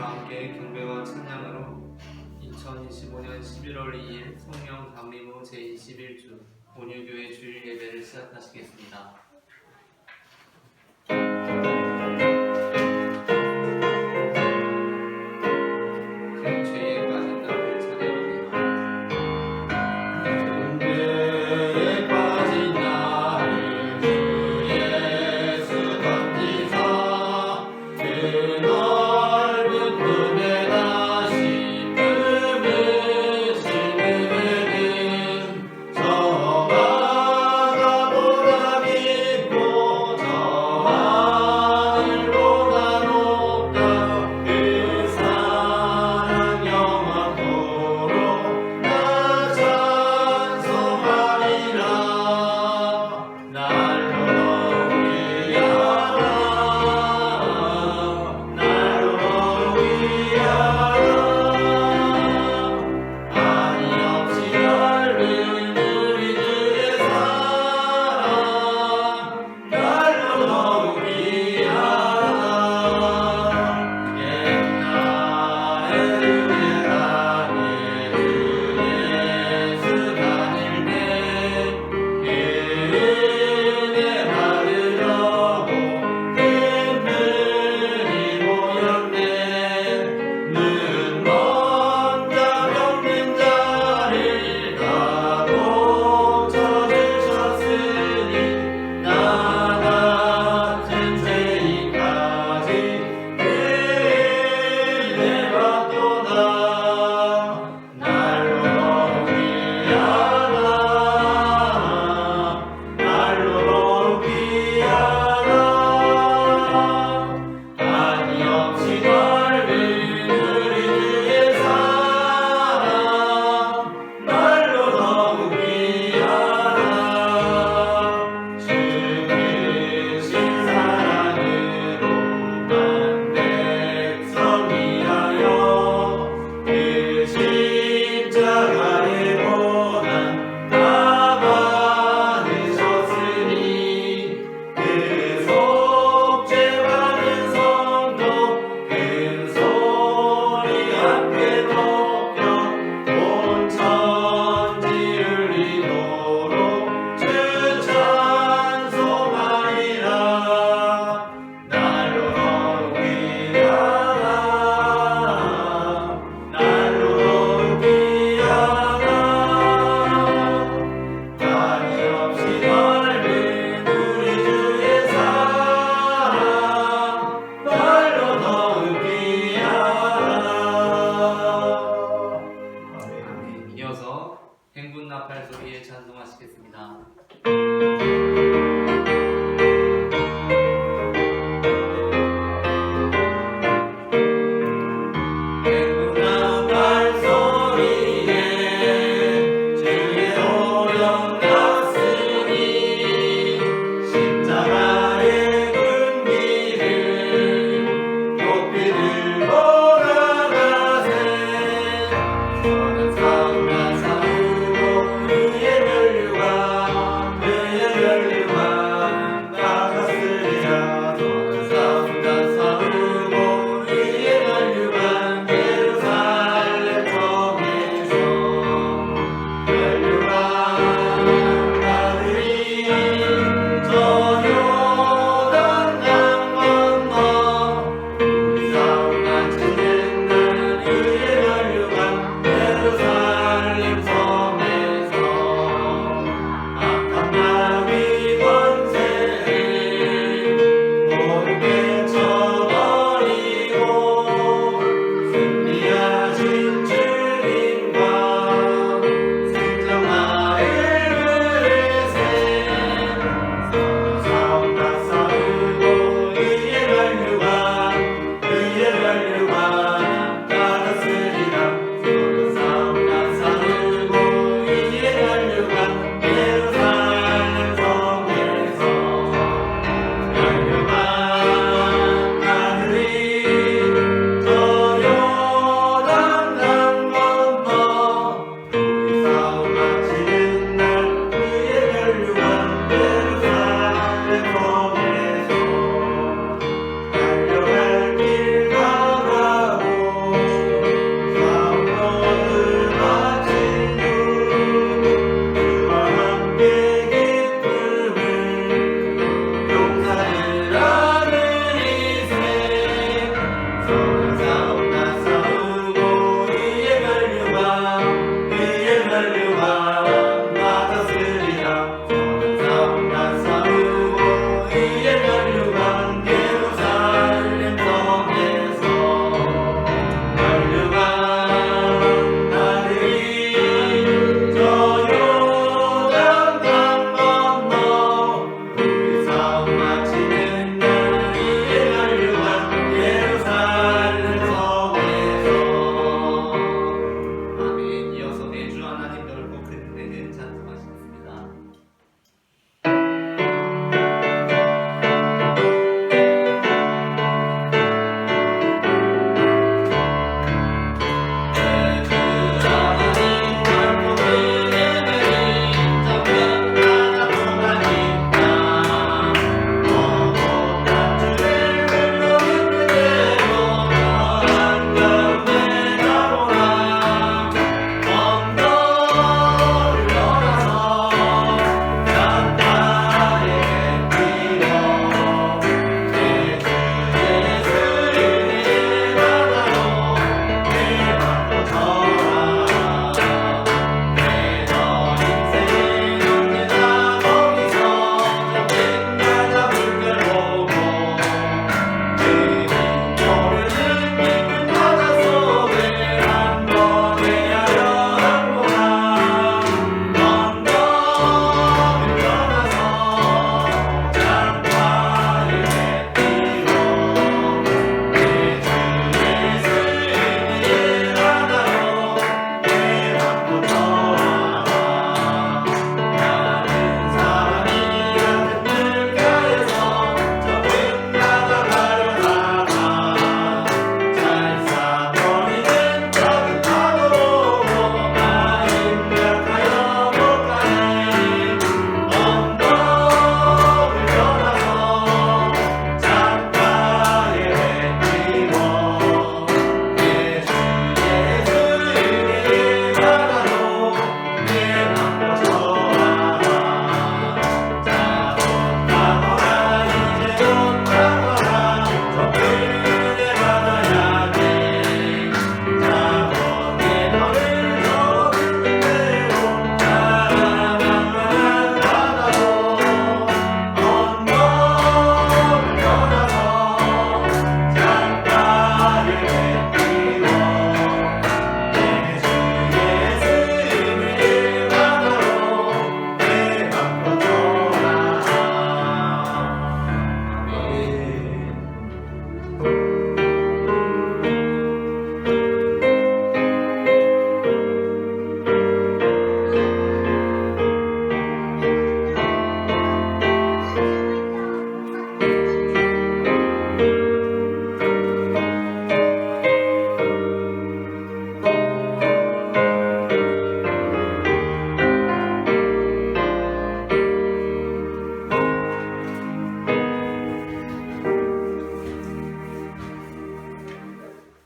함께 경배와 찬양으로 2025년 11월 2일 성령 감리무 제21주 온유교회 주일 예배를 시작하시겠습니다. 저마다 보람이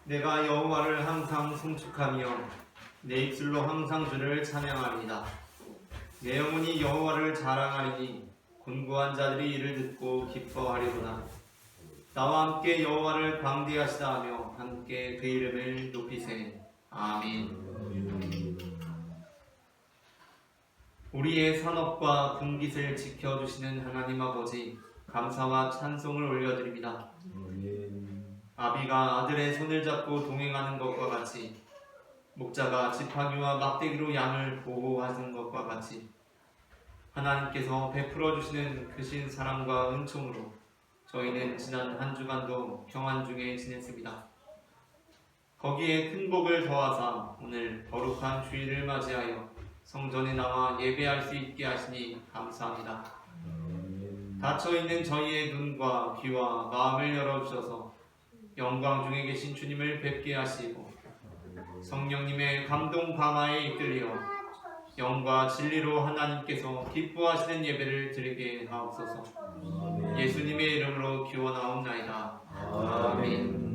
내가 여호와를 항상 송축하며 내 입술로 항상 주를 찬양하리이다. 내 영혼이 여호와를 자랑하리니 곤고한 자들이 이를 듣고 기뻐하리로다. 나와 함께 여호와를 광대하시다 하며 함께 그 이름을 높이세. 아멘. 우리의 산업과 분깃을 지켜주시는 하나님 아버지, 감사와 찬송을 올려드립니다. 아비가 아들의 손을 잡고 동행하는 것과 같이, 목자가 지팡이와 막대기로 양을 보호하는 것과 같이 하나님께서 베풀어 주시는 크신 사랑과 은총으로 저희는 지난 한 주간도 평안 중에 지냈습니다. 거기에 큰 복을 더하사 오늘 거룩한 주일을 맞이하여 성전에 나와 예배할 수 있게 하시니 감사합니다. 닫혀있는 저희의 눈과 귀와 마음을 열어주셔서 영광 중에 계신 주님을 뵙게 하시고 성령님의 감동 감화에 이끌려 영과 진리로 하나님께서 기뻐하시는 예배를 드리게 하옵소서. 예수님의 이름으로 기원하옵나이다. 아멘.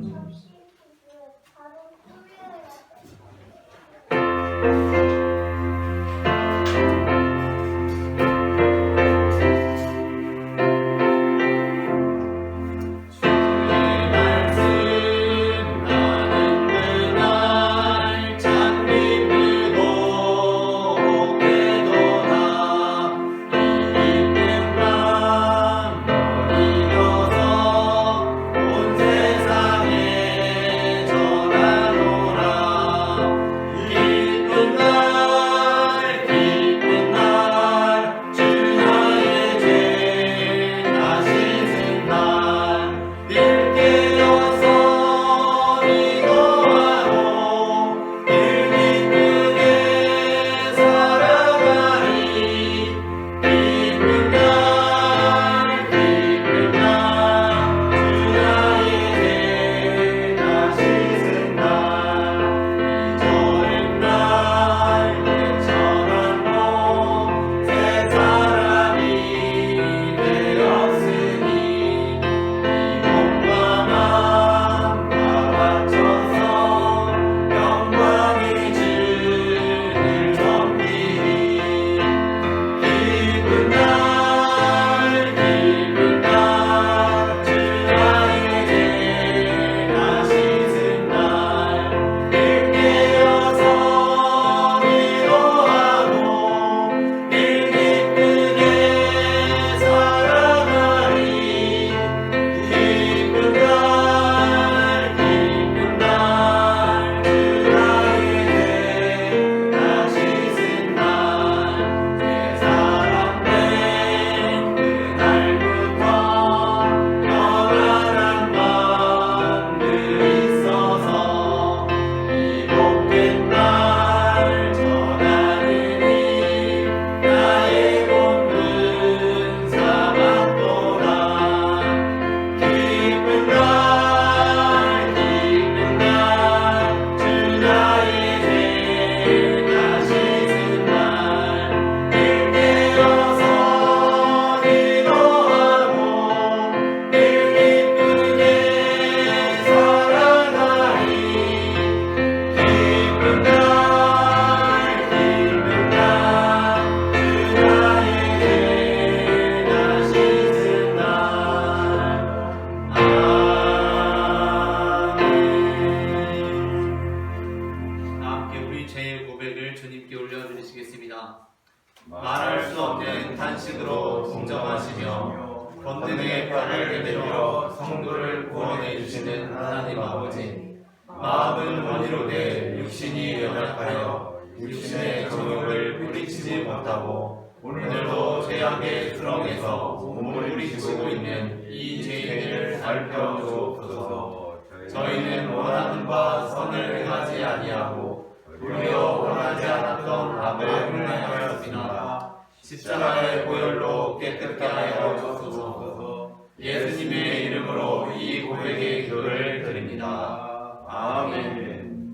말할 수 없는 탄식으로 동정하시며 권능의 팔을 내밀어 성도를 구원해 주시는 하나님 아버지, 마음은 원이로되 육신이 연약하여 육신의 정욕을 뿌리치지 못하고 오늘도 죄악의 수렁에서 몸을 뿌리치고 있는 이 죄인을 살펴주옵소서. 저희는 원하는 바 선을 행하지 아니하고 도리어 원하지 않았던 악을 행하였으나 십자가의 보혈로 깨끗게 하여 주옵소서. 예수님의 이름으로 이 고백의 기도를 드립니다. 아멘.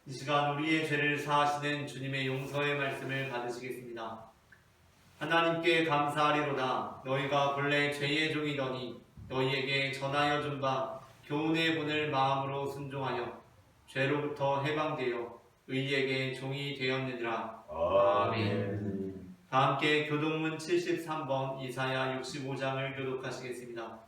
이 시간 우리의 죄를 사하시는 주님의 용서의 말씀을 받으시겠습니다. 하나님께 감사하리로다. 너희가 본래 죄의 종이더니 너희에게 전하여 준 바 교훈의 본을 마음으로 순종하여 죄로부터 해방되어 의에게 종이 되었느니라. 아멘. 다 함께 교독문 73번 이사야 65장을 교독하시겠습니다.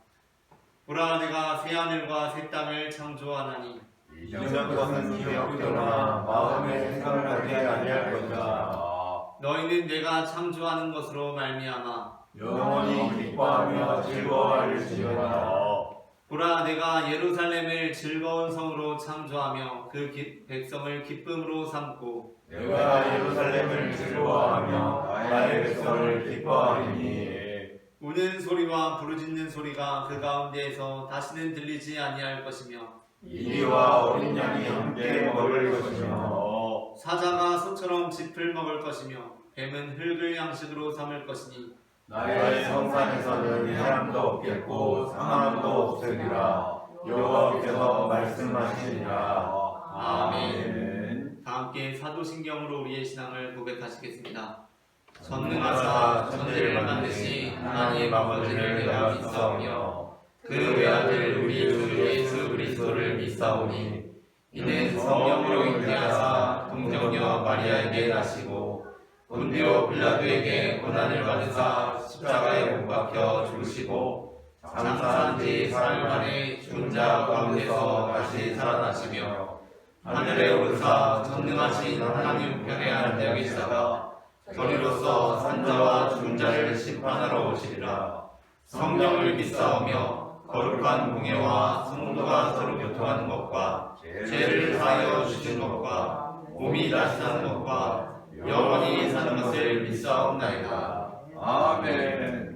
보라, 내가 새하늘과 새 땅을 창조하나니 이전 것은 기억되거나 마음의 생각을 하게 아니할 것이다. 너희는 내가 창조하는 것으로 말미암아 영원히 기뻐하며 즐거워할지어다. 보라, 내가 예루살렘을 즐거운 성으로 창조하며 그 백성을 기쁨으로 삼고 내가 예루살렘을 즐거워하며 나의 백성을 기뻐하리니 우는 소리와 부르짖는 소리가 그 가운데에서 다시는 들리지 아니할 것이며 이리와 어린 양이 함께 먹을 것이며 사자가 소처럼 짚을 먹을 것이며 뱀은 흙을 양식으로 삼을 것이니 나의 성산에서는 해함도 없겠고 상함도 없으리라. 여호와께서 말씀하시니라. 아멘. 다 함께 사도신경으로 우리의 신앙을 고백하시겠습니다. 전능하사 천지를 만드신 하나님 아버지를 내가 믿사오며 그 외아들 우리 주 예수 그리스도를 믿사오니 이는 성령으로 잉태하사 동정녀 마리아에게 나시고 본디오 빌라도에게 고난을 받으사 십자가에 못 박혀 죽으시고 장사한 지 사흘 만에 죽은 자 가운데서 다시 살아나시며 하늘에 오르사 전능하신 하나님 우편에 앉아 계시다가 저리로서 산자와 죽은 자를 심판하러 오시리라. 성령을 믿사오며 거룩한 공예와 성도가 서로 교통하는 것과 죄를 사하여 주신 것과 몸이 다시 사는 것과 영원히 사는 것을 믿사옵나이다. 아멘.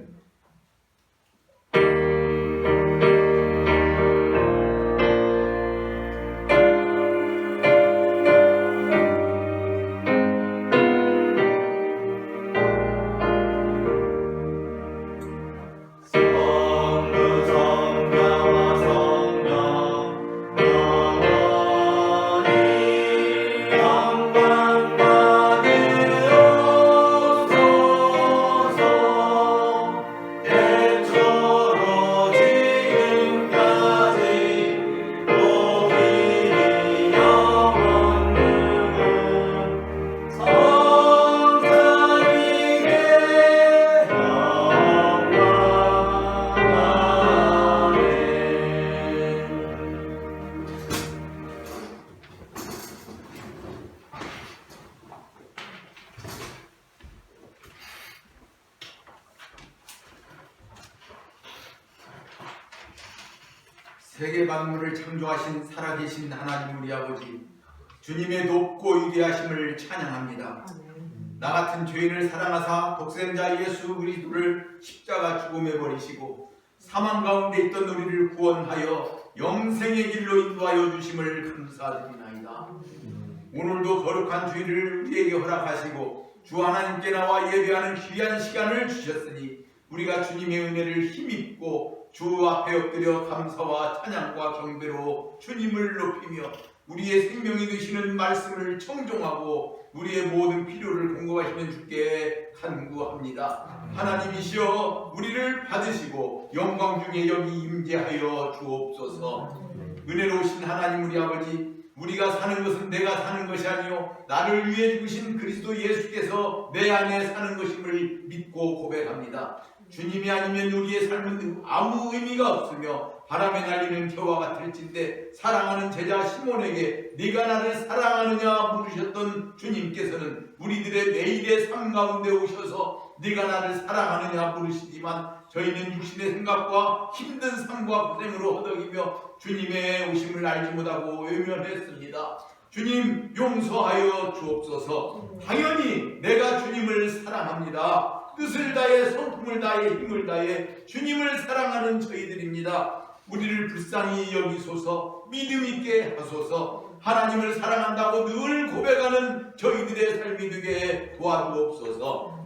세계 만물을 창조하신 살아계신 하나님 우리 아버지, 주님의 높고 위대하심을 찬양합니다. 나 같은 죄인을 사랑하사 독생자 예수 그리스도를 십자가 죽음에 버리시고 사망 가운데 있던 우리를 구원하여 영생의 길로 인도하여 주심을 감사드리나이다. 오늘도 거룩한 주일을 우리에게 허락하시고 주 하나님께 나와 예배하는 귀한 시간을 주셨으니 우리가 주님의 은혜를 힘입고 주 앞에 엎드려 감사와 찬양과 경배로 주님을 높이며 우리의 생명이 되시는 말씀을 청종하고 우리의 모든 필요를 공급하시는 주께 간구합니다. 하나님이시여 우리를 받으시고 영광 중에 여기 임재하여 주옵소서. 은혜로우신 하나님 우리 아버지, 우리가 사는 것은 내가 사는 것이 아니요 나를 위해 죽으신 그리스도 예수께서 내 안에 사는 것임을 믿고 고백합니다. 주님이 아니면 우리의 삶은 아무 의미가 없으며 바람에 날리는 겨와 같을진데 사랑하는 제자 시몬에게 네가 나를 사랑하느냐 물으셨던 주님께서는 우리들의 매일의 삶 가운데 오셔서 네가 나를 사랑하느냐 물으시지만 저희는 육신의 생각과 힘든 삶과 고생으로 허덕이며 주님의 오심을 알지 못하고 외면했습니다. 주님 용서하여 주옵소서. 당연히 내가 주님을 사랑합니다. 뜻을 다해 성품을 다해 힘을 다해 주님을 사랑하는 저희들입니다. 우리를 불쌍히 여기소서, 믿음 있게 하소서. 하나님을 사랑한다고 늘 고백하는 저희들의 삶이 되게 도와주옵소서.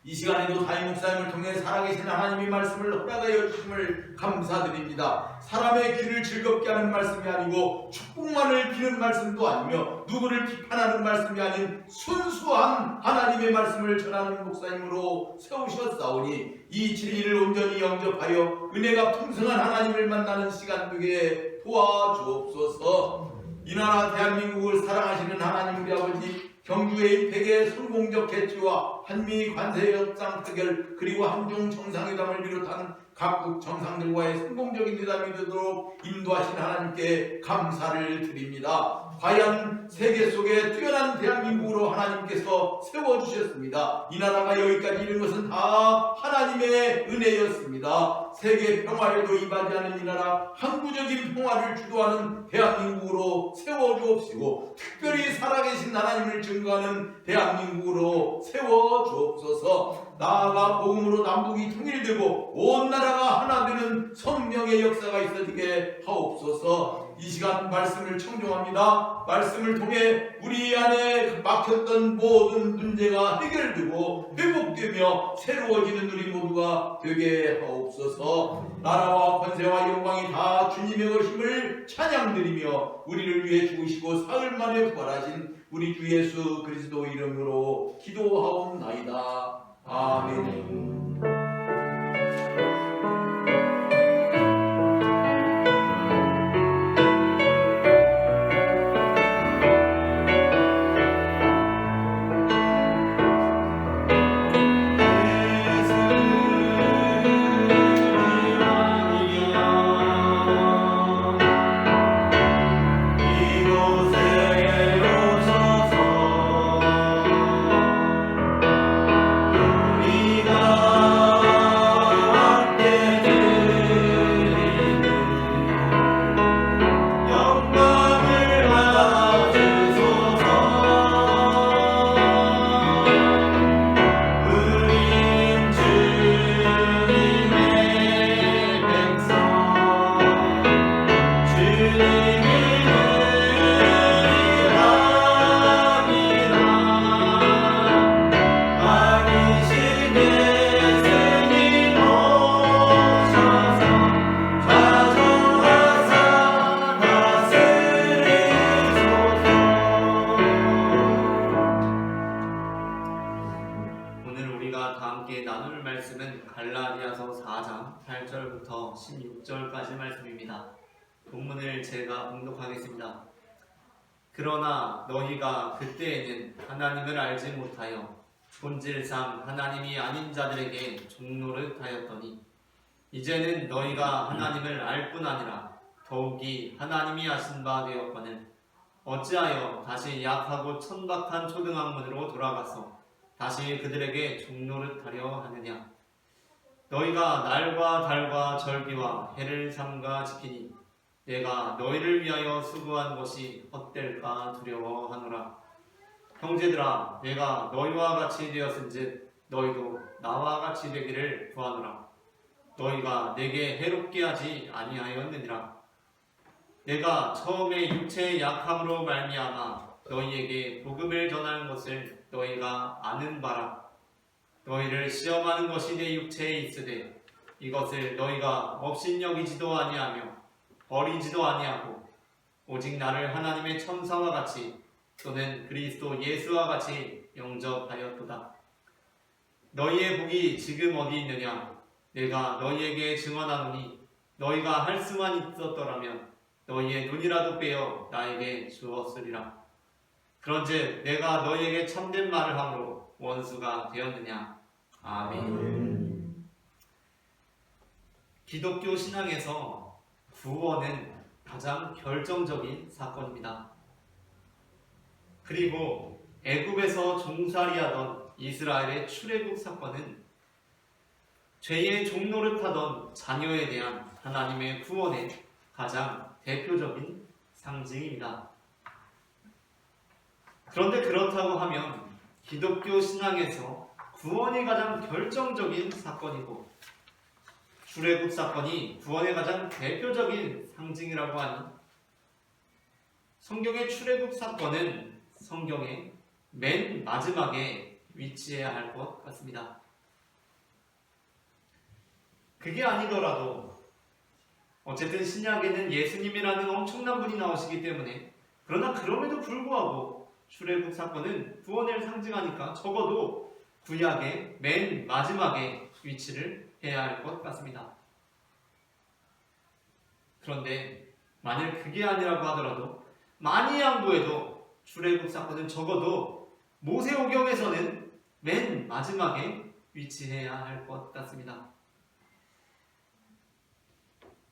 이 시간에도 담임 목사님을 통해 살아계신 하나님의 말씀을 허락하여 주심을 감사드립니다. 사람의 귀를 즐겁게 하는 말씀이 아니고 축복만을 비는 말씀도 아니며 누구를 비판하는 말씀이 아닌 순수한 하나님의 말씀을 전하는 목사님으로 세우셨사오니 이 진리를 온전히 영접하여 은혜가 풍성한 하나님을 만나는 시간 되게 도와주옵소서. 이 나라 대한민국을 사랑하시는 하나님 우리 아버지, 경주의 백의 성공적 개최와 한미 관세 협상 타결 그리고 한중 정상회담을 비롯한 각국 정상들과의 성공적인 회담이 되도록 인도하신 하나님께 감사를 드립니다. 과연 세계 속에 뛰어난 대한민국으로 하나님께서 세워주셨습니다. 이 나라가 여기까지 이른 것은 다 하나님의 은혜였습니다. 세계 평화에도 이바지하는 이 나라, 항구적인 평화를 주도하는 대한민국으로 세워주옵시고 특별히 살아계신 하나님을 증거하는 대한민국으로 세워주옵소서. 나아가 복음으로 남북이 통일되고 온 나라가 하나 되는 성령의 역사가 있어지게 하옵소서. 이 시간 말씀을 청종합니다. 말씀을 통해 우리 안에 막혔던 모든 문제가 해결되고 회복되며 새로워지는 우리 모두가 되게 하옵소서. 나라와 권세와 영광이 다 주님의 것임을 찬양드리며 우리를 위해 죽으시고 사흘 만에 부활하신 우리 주 예수 그리스도 이름으로 기도하옵나이다. 아멘. 갈라디아서 4장 8절부터 16절까지 말씀입니다. 본문을 제가 봉독하겠습니다. 그러나 너희가 그때에는 하나님을 알지 못하여 본질상 하나님이 아닌 자들에게 종노릇하였더니 이제는 너희가 하나님을 알 뿐 아니라 더욱이 하나님이 하신 바 되었거늘 어찌하여 다시 약하고 천박한 초등학문으로 돌아가서 다시 그들에게 종노릇하려 하느냐. 너희가 날과 달과 절기와 해를 삼가 지키니 내가 너희를 위하여 수고한 것이 헛될까 두려워하노라. 형제들아, 내가 너희와 같이 되었은즉 너희도 나와 같이 되기를 구하노라. 너희가 내게 해롭게 하지 아니하였느니라. 내가 처음에 육체의 약함으로 말미암아 너희에게 복음을 전하는 것을 너희가 아는 바라. 너희를 시험하는 것이 내 육체에 있으되 이것을 너희가 업신여기지도 아니하며 버리지도 아니하고 오직 나를 하나님의 천사와 같이 또는 그리스도 예수와 같이 영접하였도다. 너희의 복이 지금 어디 있느냐? 내가 너희에게 증언하노니 너희가 할 수만 있었더라면 너희의 눈이라도 빼어 나에게 주었으리라. 그런즉 내가 너희에게 참된 말을 함으로 원수가 되었느냐? 아멘. 기독교 신앙에서 구원은 가장 결정적인 사건입니다. 그리고 애굽에서 종살이하던 이스라엘의 출애굽 사건은 죄의 종노릇하던 자녀에 대한 하나님의 구원의 가장 대표적인 상징입니다. 그런데 그렇다고 하면 기독교 신앙에서 구원이 가장 결정적인 사건이고 출애굽 사건이 구원의 가장 대표적인 상징이라고 하니 성경의 출애굽 사건은 성경의 맨 마지막에 위치해야 할 것 같습니다. 그게 아니더라도 어쨌든 신약에는 예수님이라는 엄청난 분이 나오시기 때문에 그러나 그럼에도 불구하고 출애굽 사건은 구원을 상징하니까 적어도 구약의 맨 마지막에 위치를 해야 할 것 같습니다. 그런데 만일 그게 아니라고 하더라도 많이 양보해도 출애굽 사건은 적어도 모세오경에서는 맨 마지막에 위치해야 할 것 같습니다.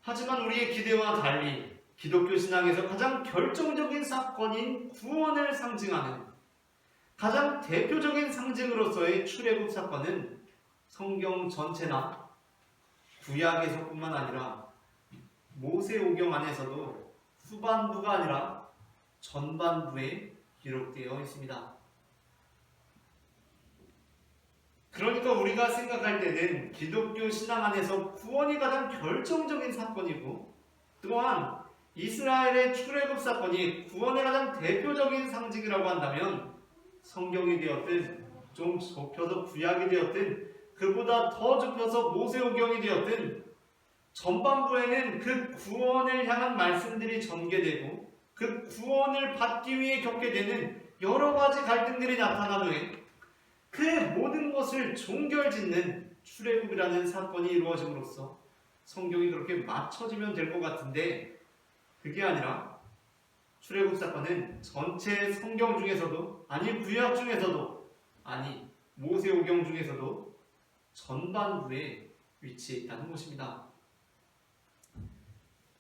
하지만 우리의 기대와 달리 기독교 신앙에서 가장 결정적인 사건인 구원을 상징하는 가장 대표적인 상징으로서의 출애굽 사건은 성경 전체나 구약에서뿐만 아니라 모세오경 안에서도 후반부가 아니라 전반부에 기록되어 있습니다. 그러니까 우리가 생각할 때는 기독교 신앙 안에서 구원이 가장 결정적인 사건이고 또한 이스라엘의 출애굽 사건이 구원의 가장 대표적인 상징이라고 한다면 성경이 되었든 좀 좁혀서 구약이 되었든 그보다 더 좁혀서 모세오경이 되었든 전반부에는 그 구원을 향한 말씀들이 전개되고 그 구원을 받기 위해 겪게 되는 여러 가지 갈등들이 나타난 후에 그 모든 것을 종결짓는 출애굽이라는 사건이 이루어짐으로써 성경이 그렇게 맞춰지면 될 것 같은데 그게 아니라 출애굽 사건은 전체 성경 중에서도 아니 구약 중에서도 아니 모세오경 중에서도 전반부에 위치해 있다는 것입니다.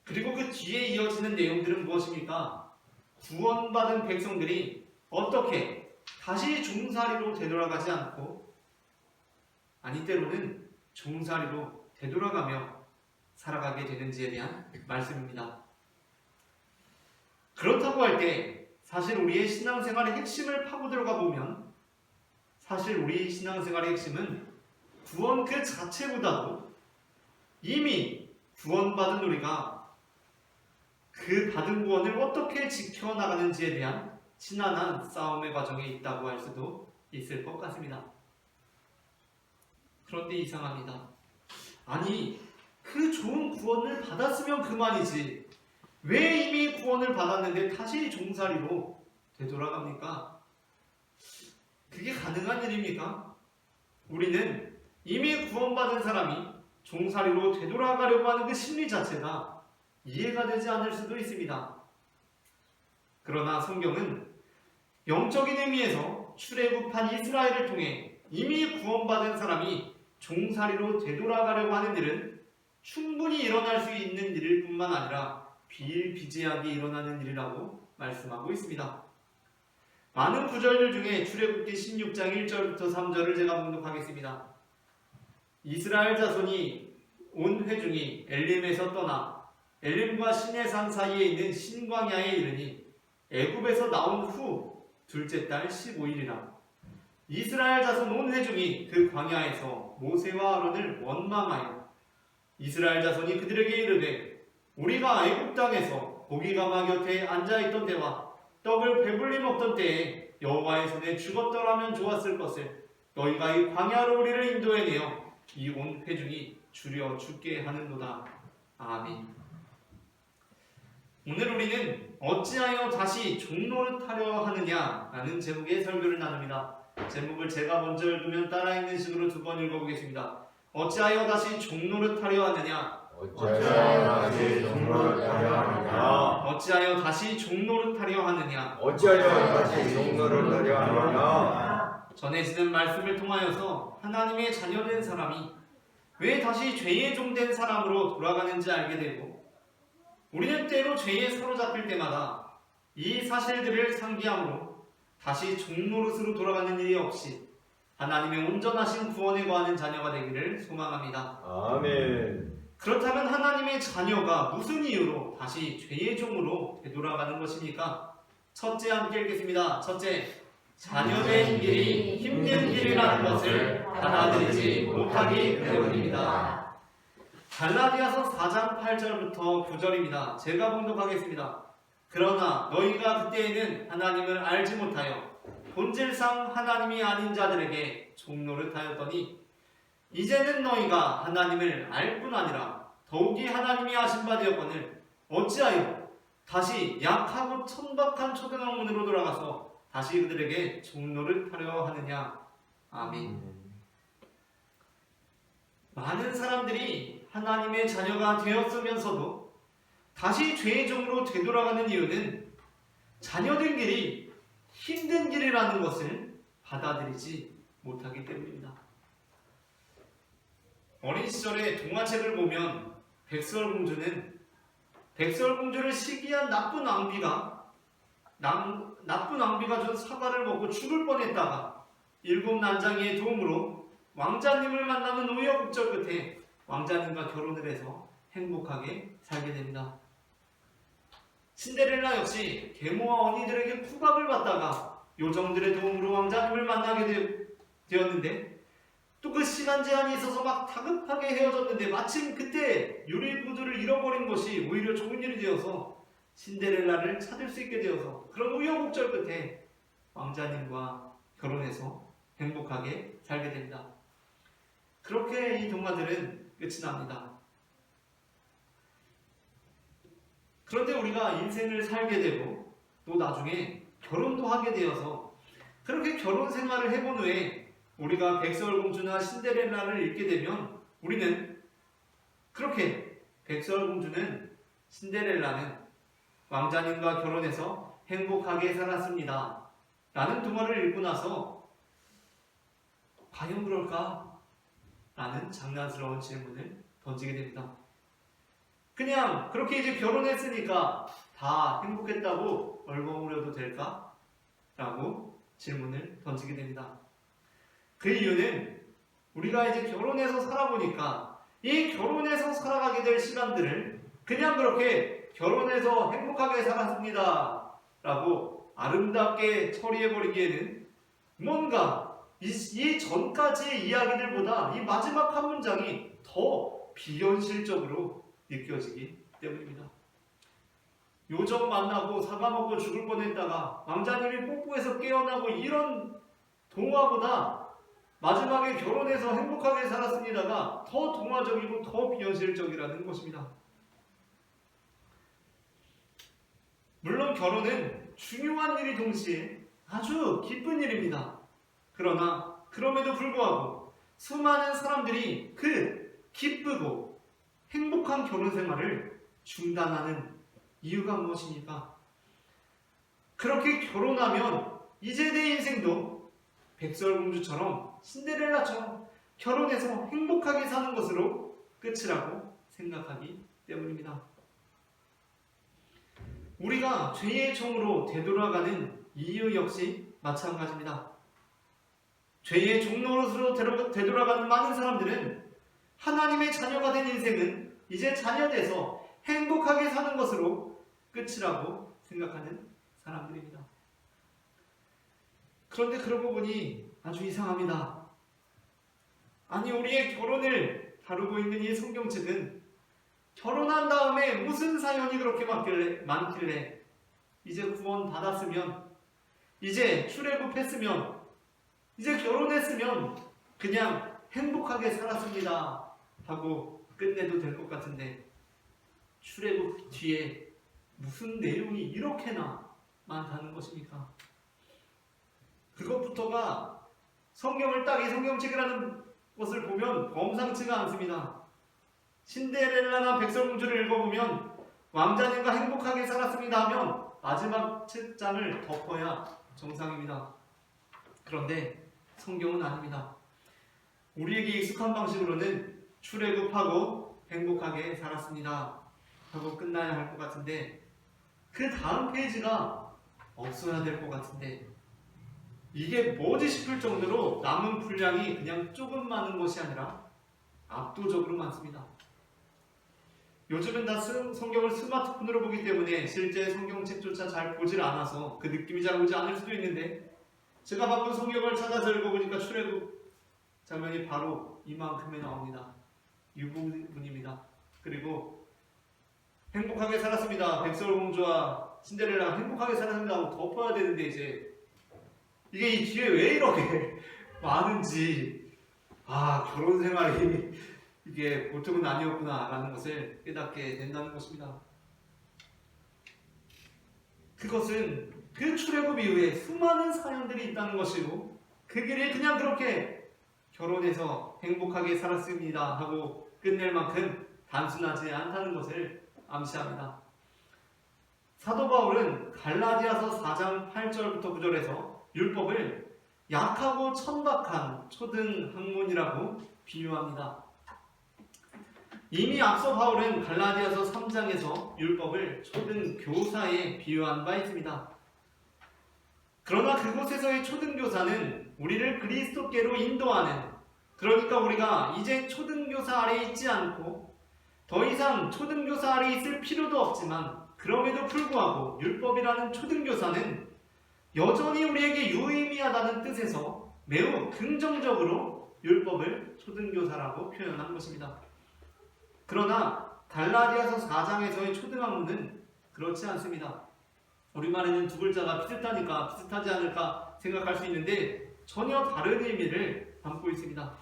그리고 그 뒤에 이어지는 내용들은 무엇입니까? 구원받은 백성들이 어떻게 다시 종살이로 되돌아가지 않고 아니 때로는 종살이로 되돌아가며 살아가게 되는지에 대한 말씀입니다. 그렇다고 할 때 사실 우리의 신앙생활의 핵심을 파고 들어가 보면 사실 우리 신앙생활의 핵심은 구원 그 자체보다도 이미 구원받은 우리가 그 받은 구원을 어떻게 지켜나가는지에 대한 지난한 싸움의 과정에 있다고 할 수도 있을 것 같습니다. 그런데 이상합니다. 아니 그 좋은 구원을 받았으면 그만이지 왜 이미 구원을 받았는데 다시 종살이로 되돌아갑니까? 그게 가능한 일입니까? 우리는 이미 구원받은 사람이 종살이로 되돌아가려고 하는 그 심리 자체가 이해가 되지 않을 수도 있습니다. 그러나 성경은 영적인 의미에서 출애굽한 이스라엘을 통해 이미 구원받은 사람이 종살이로 되돌아가려고 하는 일은 충분히 일어날 수 있는 일일 뿐만 아니라 비일비재하게 일어나는 일이라고 말씀하고 있습니다. 많은 구절들 중에 출애굽기 16장 1절부터 3절을 제가 봉독하겠습니다. 이스라엘 자손이 온 회중이 엘림에서 떠나 엘림과 시내산 사이에 있는 신광야에 이르니 애굽에서 나온 후 둘째 달 15일이라. 이스라엘 자손 온 회중이 그 광야에서 모세와 아론을 원망하여 이스라엘 자손이 그들에게 이르되 우리가 애굽 땅에서 고기가마 곁에 앉아있던 때와 떡을 배불리 먹던 때에 여호와의 손에 죽었더라면 좋았을 것을 너희가 이 광야로 우리를 인도해내어 이 온 회중이 주려 죽게 하는도다. 아멘. 오늘 우리는 어찌하여 다시 종노릇하려 하느냐라는 제목의 설교를 나눕니다. 제목을 제가 먼저 읽으면 따라 읽는 식으로 두 번 읽어보겠습니다. 어찌하여 다시 종노릇하려 하느냐? 어찌하여 다시 종노릇하려 하느냐? 어찌하여 다시 종노릇하려 하느냐? 어찌하여 다시 종노릇하려 하느냐? 전해지는 말씀을 통하여서 하나님의 자녀된 사람이 왜 다시 죄의 종된 사람으로 돌아가는지 알게 되고 우리는 때로 죄에 사로잡힐 때마다 이 사실들을 상기함으로 다시 종노릇으로 돌아가는 일이 없이 하나님의 온전하신 구원에 거하는 자녀가 되기를 소망합니다. 아멘. 그렇다면 하나님의 자녀가 무슨 이유로 다시 죄의 종으로 되돌아가는 것입니까? 첫째 함께 읽겠습니다. 첫째, 자녀된 길이 힘든 길이라는 것을 받아들이지 못하기 때문입니다. 갈라디아서 4장 8절부터 9절입니다. 제가 봉독하겠습니다. 그러나 너희가 그때에는 하나님을 알지 못하여 본질상 하나님이 아닌 자들에게 종노릇하였더니 이제는 너희가 하나님을 알 뿐 아니라 더욱이 하나님이 하신 바 되었거늘 어찌하여 다시 약하고 천박한 초등학문으로 돌아가서 다시 그들에게 종로를 하려 하느냐. 아멘. 많은 사람들이 하나님의 자녀가 되었으면서도 다시 죄의 종으로 되돌아가는 이유는 자녀된 길이 힘든 길이라는 것을 받아들이지 못하기 때문입니다. 어린 시절에 동화책을 보면 백설공주를 시기한 나쁜 왕비가 준 사과를 먹고 죽을 뻔했다가 7 난장이의 도움으로 왕자님을 만나는 우여곡절 끝에 왕자님과 결혼을 해서 행복하게 살게 됩니다. 신데렐라 역시 계모와 언니들에게 구박을 받다가 요정들의 도움으로 왕자님을 만나게 되었는데 또 그 시간 제한이 있어서 막 다급하게 헤어졌는데 마침 그때 유리구두를 잃어버린 것이 오히려 좋은 일이 되어서 신데렐라를 찾을 수 있게 되어서 그런 우여곡절 끝에 왕자님과 결혼해서 행복하게 살게 됩니다. 그렇게 이 동화들은 끝이 납니다. 그런데 우리가 인생을 살게 되고 또 나중에 결혼도 하게 되어서 그렇게 결혼 생활을 해본 후에 우리가 백설공주나 신데렐라를 읽게 되면 우리는 그렇게 백설공주는 신데렐라는 왕자님과 결혼해서 행복하게 살았습니다 라는 동화를 읽고 나서 과연 그럴까? 라는 장난스러운 질문을 던지게 됩니다. 그냥 그렇게 이제 결혼했으니까 다 행복했다고 얼버무려도 될까? 라고 질문을 던지게 됩니다. 그 이유는 우리가 이제 결혼해서 살아보니까 이 결혼해서 살아가게 될 시간들을 그냥 그렇게 결혼해서 행복하게 살았습니다 라고 아름답게 처리해버리기에는 뭔가 이 전까지의 이야기들보다 이 마지막 한 문장이 더 비현실적으로 느껴지기 때문입니다. 요정 만나고 사과 먹고 죽을 뻔했다가 왕자님이 뽀뽀해서 깨어나고 이런 동화보다 마지막에 결혼해서 행복하게 살았습니다가 더 동화적이고 더 비현실적이라는 것입니다. 물론 결혼은 중요한 일이 동시에 아주 기쁜 일입니다. 그러나 그럼에도 불구하고 수많은 사람들이 그 기쁘고 행복한 결혼 생활을 중단하는 이유가 무엇입니까? 그렇게 결혼하면 이제 내 인생도 백설공주처럼 신데렐라처럼 결혼해서 행복하게 사는 것으로 끝이라고 생각하기 때문입니다. 우리가 죄의 종으로 되돌아가는 이유 역시 마찬가지입니다. 죄의 종로로 되돌아가는 많은 사람들은 하나님의 자녀가 된 인생은 이제 자녀돼서 행복하게 사는 것으로 끝이라고 생각하는 사람들입니다. 그런데 그러고 보니 아주 이상합니다. 아니 우리의 결혼을 다루고 있는 이 성경책은 결혼한 다음에 무슨 사연이 그렇게 많길래 이제 구원 받았으면 이제 출애굽했으면 이제 결혼했으면 그냥 행복하게 살았습니다 하고 끝내도 될 것 같은데 출애굽 뒤에 무슨 내용이 이렇게나 많다는 것입니까? 그것부터가 성경을 딱 이 성경책이라는 것을 보면 범상치가 않습니다. 신데렐라나 백설공주를 읽어보면 왕자님과 행복하게 살았습니다 하면 마지막 책장을 덮어야 정상입니다. 그런데 성경은 아닙니다. 우리에게 익숙한 방식으로는 출애굽하고 행복하게 살았습니다 하고 끝나야 할 것 같은데 그 다음 페이지가 없어야 될 것 같은데 이게 뭐지 싶을 정도로 남은 분량이 그냥 조금 많은 것이 아니라 압도적으로 많습니다. 요즘은 다 성경을 스마트폰으로 보기 때문에 실제 성경책조차 잘 보질 않아서 그 느낌이 잘 오지 않을 수도 있는데 제가 바쁜 성경을 찾아서 읽어보니까 출애굽 장면이 바로 이만큼에 나옵니다. 이 부분입니다. 그리고 행복하게 살았습니다. 백설공주와 신데렐라가 행복하게 살았습니다 하고 덮어야 되는데 이제 이게 이 뒤에 왜 이렇게 많은지 결혼 생활이 이게 보통은 아니었구나라는 것을 깨닫게 된다는 것입니다. 그것은 그 출애굽 이후에 수많은 사연들이 있다는 것이고 그 길을 그냥 그렇게 결혼해서 행복하게 살았습니다 하고 끝낼 만큼 단순하지 않다는 것을 암시합니다. 사도 바울은 갈라디아서 4장 8절부터 9절에서 율법을 약하고 천박한 초등 학문이라고 비유합니다. 이미 앞서 바울은 갈라디아서 3장에서 율법을 초등 교사에 비유한 바 있습니다. 그러나 그곳에서의 초등 교사는 우리를 그리스도께로 인도하는, 그러니까 우리가 이제 초등 교사 아래에 있지 않고 더 이상 초등 교사 아래에 있을 필요도 없지만 그럼에도 불구하고 율법이라는 초등 교사는 여전히 우리에게 유의미하다는 뜻에서 매우 긍정적으로 율법을 초등 교사라고 표현한 것입니다. 그러나 갈라디아서 4장에서의 초등학문은 그렇지 않습니다. 우리말에는 두 글자가 비슷하니까 비슷하지 않을까 생각할 수 있는데 전혀 다른 의미를 담고 있습니다.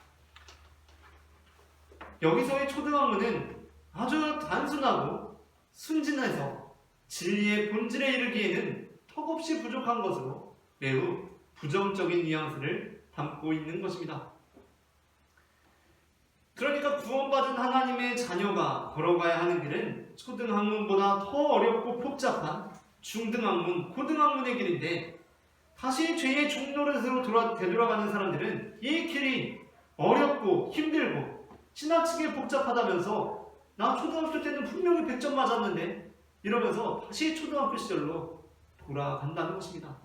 여기서의 초등학문은 아주 단순하고 순진해서 진리의 본질에 이르기에는 턱없이 부족한 것으로 매우 부정적인 뉘앙스를 담고 있는 것입니다. 그러니까 구원받은 하나님의 자녀가 걸어가야 하는 길은 초등학문보다 더 어렵고 복잡한 중등학문, 고등학문의 길인데 다시 죄의 종노릇으로 되돌아가는 사람들은 이 길이 어렵고 힘들고 지나치게 복잡하다면서 나 초등학교 때는 분명히 100점 맞았는데 이러면서 다시 초등학교 시절로 돌아간다는 것입니다.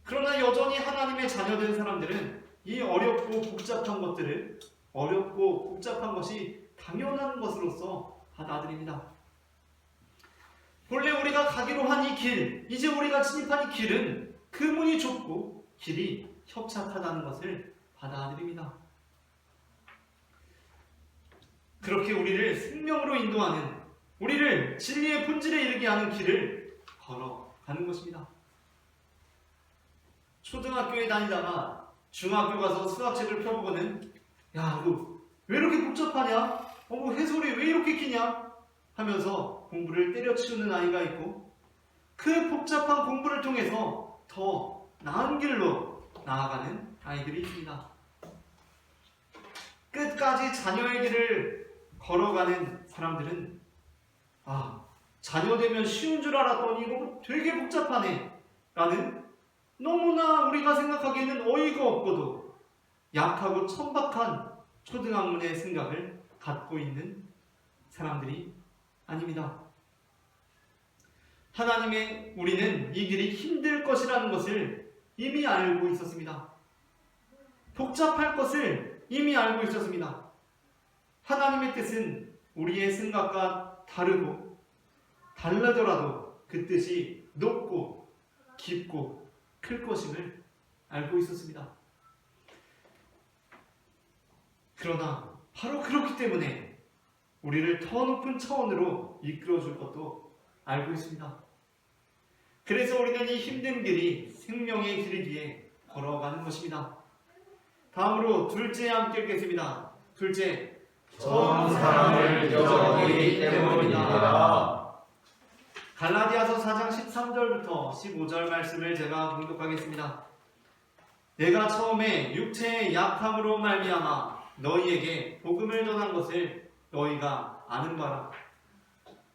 그러나 여전히 하나님의 자녀된 사람들은 이 어렵고 복잡한 것들을 어렵고 복잡한 것이 당연한 것으로서 받아들입니다. 본래 우리가 가기로 한 이 길, 이제 우리가 진입한 이 길은 그 문이 좁고 길이 협착하다는 것을 받아들입니다. 그렇게 우리를 생명으로 인도하는, 우리를 진리의 본질에 이르게 하는 길을 걸어가는 것입니다. 초등학교에 다니다가 중학교 가서 수학책을 펴보고는 야, 너 왜 이렇게 복잡하냐? 해설이 왜 이렇게 기냐? 하면서 공부를 때려치우는 아이가 있고 그 복잡한 공부를 통해서 더 나은 길로 나아가는 아이들이 있습니다. 끝까지 자녀의 길을 걸어가는 사람들은 자녀 되면 쉬운 줄 알았더니 이거 되게 복잡하네 라는 너무나 우리가 생각하기에는 어이가 없고도 약하고 천박한 초등학문의 생각을 갖고 있는 사람들이 아닙니다. 하나님의 우리는 이 길이 힘들 것이라는 것을 이미 알고 있었습니다. 복잡할 것을 이미 알고 있었습니다. 하나님의 뜻은 우리의 생각과 다르고 달라더라도 그 뜻이 높고 깊고 클 것임을 알고 있었습니다. 그러나 바로 그렇기 때문에 우리를 더 높은 차원으로 이끌어줄 것도 알고 있습니다. 그래서 우리는 이 힘든 길이 생명의 길이기에 걸어가는 것입니다. 다음으로 둘째 함께 읽겠습니다. 둘째, 처음 사랑을 잊어버리기 때문입니다. 갈라디아서 4장 13절부터 15절 말씀을 제가 봉독하겠습니다. 내가 처음에 육체의 약함으로 말미암아 너희에게 복음을 전한 것을 너희가 아는 바라.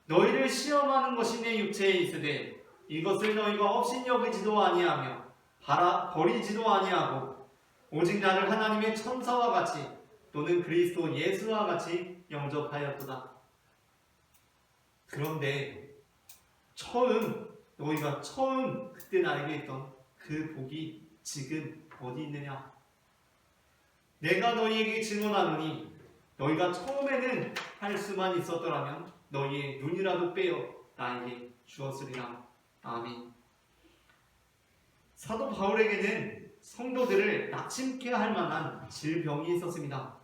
너희를 시험하는 것이 내 육체에 있으되 이것을 너희가 업신여기지도 아니하며 버리지도 아니하고 오직 나를 하나님의 천사와 같이 또는 그리스도 예수와 같이 영접하였도다. 그런데 너희가 처음 그때 나에게 있던 그 복이 지금 어디 있느냐? 내가 너희에게 증언하노니 너희가 처음에는 할 수만 있었더라면 너희의 눈이라도 빼어 나에게 주었으리라. 아멘. 사도 바울에게는 성도들을 낙심케 할 만한 질병이 있었습니다.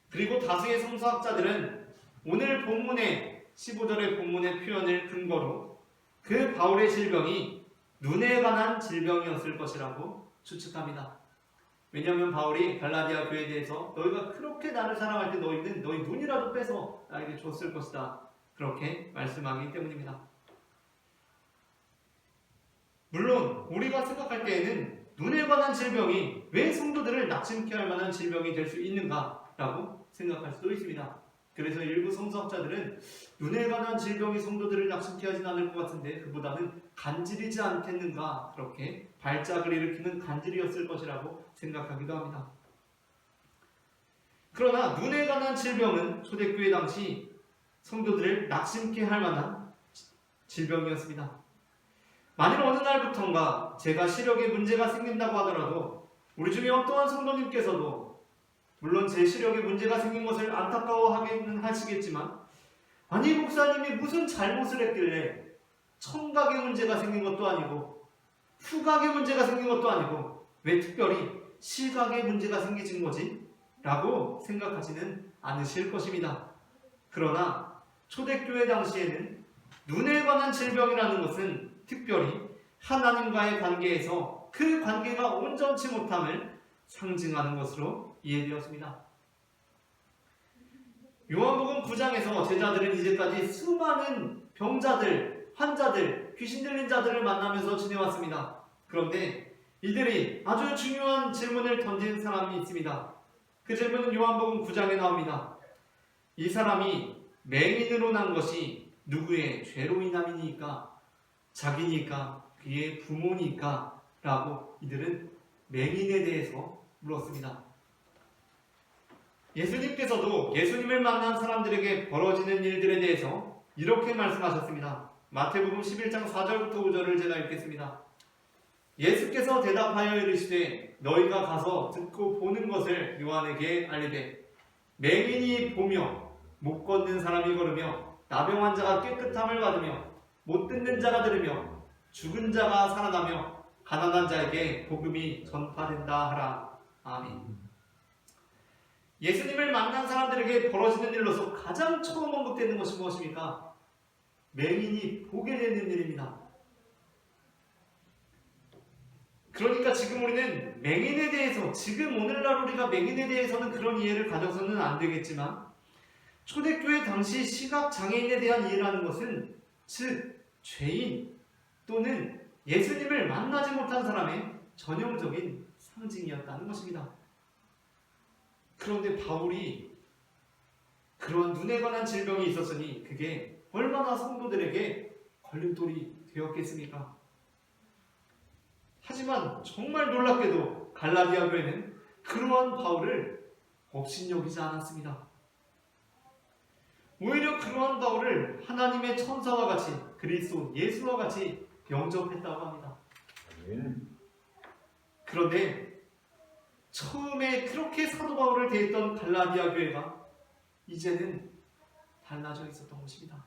그리고 다수의 성서학자들은 오늘 본문의 15절의 본문의 표현을 근거로 그 바울의 질병이 눈에 관한 질병이었을 것이라고 추측합니다. 왜냐하면 바울이 갈라디아 교회에 대해서 너희가 그렇게 나를 사랑할 때 너희는 너희 눈이라도 빼서 나에게 줬을 것이다. 그렇게 말씀하기 때문입니다. 물론 우리가 생각할 때에는 눈에 관한 질병이 왜 성도들을 낙심케 할 만한 질병이 될 수 있는가라고 생각할 수도 있습니다. 그래서 일부 성서학자들은 눈에 관한 질병이 성도들을 낙심케 하진 않을 것 같은데 그보다는 간질이지 않겠는가, 그렇게 발작을 일으키는 간질이었을 것이라고 생각하기도 합니다. 그러나 눈에 관한 질병은 초대교회 당시 성도들을 낙심케 할 만한 질병이었습니다. 만일 어느 날부턴가 제가 시력에 문제가 생긴다고 하더라도 우리 중에 어떠한 성도님께서도 물론 제 시력에 문제가 생긴 것을 안타까워하기는 하시겠지만, 아니 목사님이 무슨 잘못을 했길래 청각에 문제가 생긴 것도 아니고 후각에 문제가 생긴 것도 아니고 왜 특별히 시각에 문제가 생기진 거지? 라고 생각하지는 않으실 것입니다. 그러나 초대교회 당시에는 눈에 관한 질병이라는 것은 특별히 하나님과의 관계에서 그 관계가 온전치 못함을 상징하는 것으로 이해되었습니다. 요한복음 9장에서 제자들은 이제까지 수많은 병자들, 환자들, 귀신 들린 자들을 만나면서 지내왔습니다. 그런데 이들이 아주 중요한 질문을 던진 사람이 있습니다. 그 질문은 요한복음 9장에 나옵니다. 이 사람이 맹인으로 난 것이 누구의 죄로 인함이니까? 자기니까? 그의 부모니까? 라고 이들은 맹인에 대해서 물었습니다. 예수님께서도 예수님을 만난 사람들에게 벌어지는 일들에 대해서 이렇게 말씀하셨습니다. 마태복음 11장 4절부터 5절을 제가 읽겠습니다. 예수께서 대답하여 이르시되 너희가 가서 듣고 보는 것을 요한에게 알리되 맹인이 보며 못 걷는 사람이 걸으며 나병 환자가 깨끗함을 받으며 못 듣는 자가 들으며 죽은 자가 살아나며 가난한 자에게 복음이 전파된다 하라. 아멘. 예수님을 만난 사람들에게 벌어지는 일로서 가장 처음 언급되는 것이 무엇입니까? 맹인이 보게 되는 일입니다. 그러니까 지금 우리는 맹인에 대해서, 지금 오늘날 우리가 맹인에 대해서는 그런 이해를 가져서는 안 되겠지만, 초대교회 당시 시각장애인에 대한 이해라는 것은 즉 죄인 또는 예수님을 만나지 못한 사람의 전형적인 상징이었다는 것입니다. 그런데 바울이 그런 눈에 관한 질병이 있었으니 그게 얼마나 성도들에게 걸림돌이 되었겠습니까? 하지만 정말 놀랍게도 갈라디아 교회는 그러한 바울을 업신여기지 않았습니다. 오히려 그러한 바울을 하나님의 천사와 같이, 그리스도 예수와 같이 영접했다고 합니다. 그런데 처음에 그렇게 사도 바울을 대했던 갈라디아 교회가 이제는 달라져 있었던 것입니다.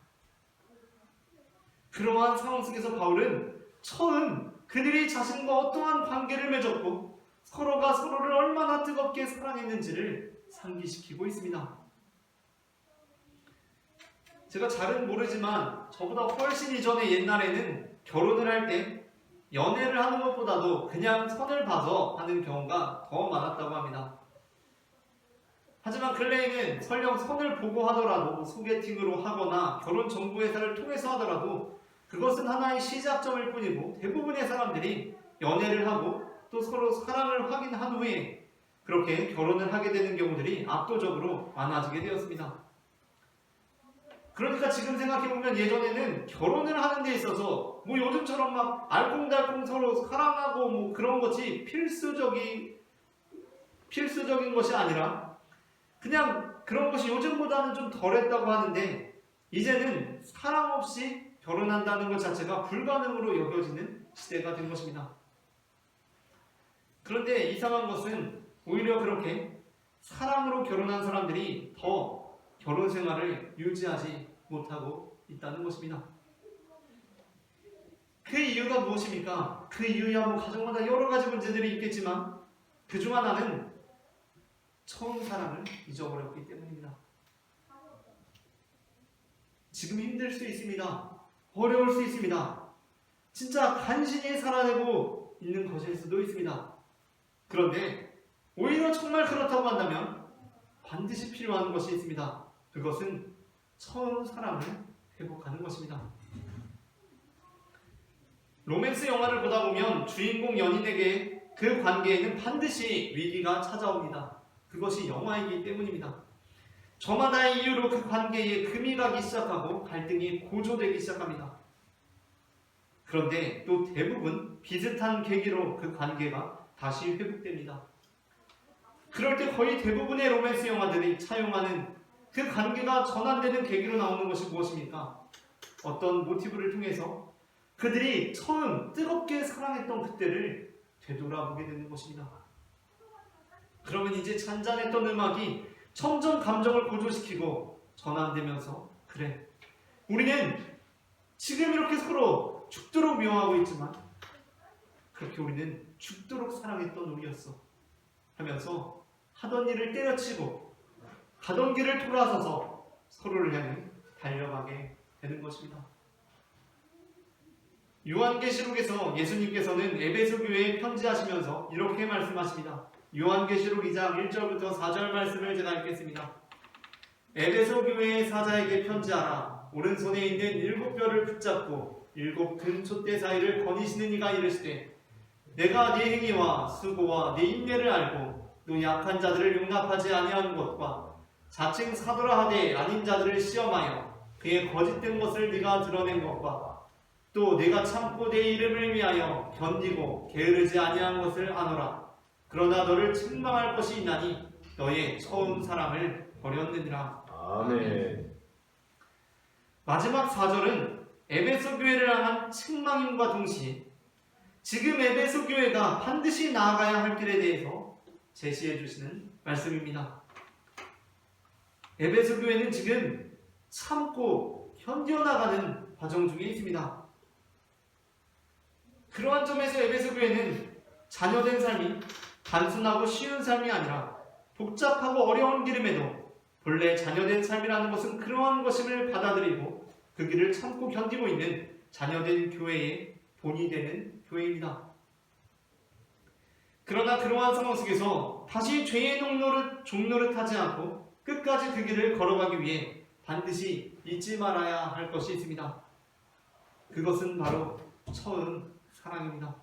그러한 상황 속에서 바울은 처음 그들이 자신과 어떠한 관계를 맺었고 서로가 서로를 얼마나 뜨겁게 사랑했는지를 상기시키고 있습니다. 제가 잘은 모르지만 저보다 훨씬 이전에 옛날에는 결혼을 할 때 연애를 하는 것보다도 그냥 선을 봐서 하는 경우가 더 많았다고 합니다. 하지만 근래에는 설령 선을 보고 하더라도 소개팅으로 하거나 결혼 정보회사를 통해서 하더라도 그것은 하나의 시작점일 뿐이고 대부분의 사람들이 연애를 하고 또 서로 사랑을 확인한 후에 그렇게 결혼을 하게 되는 경우들이 압도적으로 많아지게 되었습니다. 그러니까 지금 생각해보면 예전에는 결혼을 하는 데 있어서 뭐 요즘처럼 막 알콩달콩 서로 사랑하고 뭐 그런 것이 필수적인 것이 아니라 그냥 그런 것이 요즘보다는 좀 덜했다고 하는데 이제는 사랑 없이 결혼한다는 것 자체가 불가능으로 여겨지는 시대가 된 것입니다. 그런데 이상한 것은 오히려 그렇게 사랑으로 결혼한 사람들이 더 결혼 생활을 유지하지 못하고 있다는 것입니다. 그 이유가 무엇입니까? 그 이유야 뭐 가정마다 여러 가지 문제들이 있겠지만 그 중 하나는 처음 사랑을 잊어버렸기 때문입니다. 지금 힘들 수 있습니다. 어려울 수 있습니다. 진짜 간신히 살아내고 있는 것일 수도 있습니다. 그런데 오히려 정말 그렇다고 한다면 반드시 필요한 것이 있습니다. 그것은 처음 사랑을 회복하는 것입니다. 로맨스 영화를 보다 보면 주인공 연인에게 그 관계에는 반드시 위기가 찾아옵니다. 그것이 영화이기 때문입니다. 저마다의 이유로 그 관계에 금이 가기 시작하고 갈등이 고조되기 시작합니다. 그런데 또 대부분 비슷한 계기로 그 관계가 다시 회복됩니다. 그럴 때 거의 대부분의 로맨스 영화들이 차용하는 그 관계가 전환되는 계기로 나오는 것이 무엇입니까? 어떤 모티브를 통해서 그들이 처음 뜨겁게 사랑했던 그때를 되돌아보게 되는 것입니다. 그러면 이제 잔잔했던 음악이 점점 감정을 고조시키고 전환되면서 그래, 우리는 지금 이렇게 서로 죽도록 미워하고 있지만 그렇게 우리는 죽도록 사랑했던 우리였어 하면서 하던 일을 때려치고 가던 길을 돌아서서 서로를 향해 달려가게 되는 것입니다. 요한계시록에서 예수님께서는 에베소 교회에 편지하시면서 이렇게 말씀하십니다. 요한계시록 2장 1절부터 4절 말씀을 제가 읽겠습니다. 에베소 교회의 사자에게 편지하라. 오른손에 있는 7뼈를 붙잡고 7 금촛대 사이를 거니시는 이가 이르시되 내가 네 행위와 수고와 네 인내를 알고 또 약한 자들을 용납하지 아니하는 것과 자칭 사도라 하되 아닌 자들을 시험하여 그의 거짓된 것을 네가 드러낸 것과 또 네가 참고 내 이름을 위하여 견디고 게으르지 아니한 것을 아노라. 그러나 너를 책망할 것이 있나니 너의 처음 사랑을 버렸느니라. 아멘. 마지막 4절은 에베소 교회를 향한 책망임과 동시에 지금 에베소 교회가 반드시 나아가야 할 길에 대해서 제시해 주시는 말씀입니다. 에베소 교회는 지금 참고 견뎌나가는 과정 중에 있습니다. 그러한 점에서 에베소 교회는 자녀된 삶이 단순하고 쉬운 삶이 아니라 복잡하고 어려운 길임에도 본래 자녀된 삶이라는 것은 그러한 것임을 받아들이고 그 길을 참고 견디고 있는 자녀된 교회의 본이 되는 교회입니다. 그러나 그러한 상황 속에서 다시 죄의 종노릇하지 않고 끝까지 그 길을 걸어가기 위해 반드시 잊지 말아야 할 것이 있습니다. 그것은 바로 처음 사랑입니다.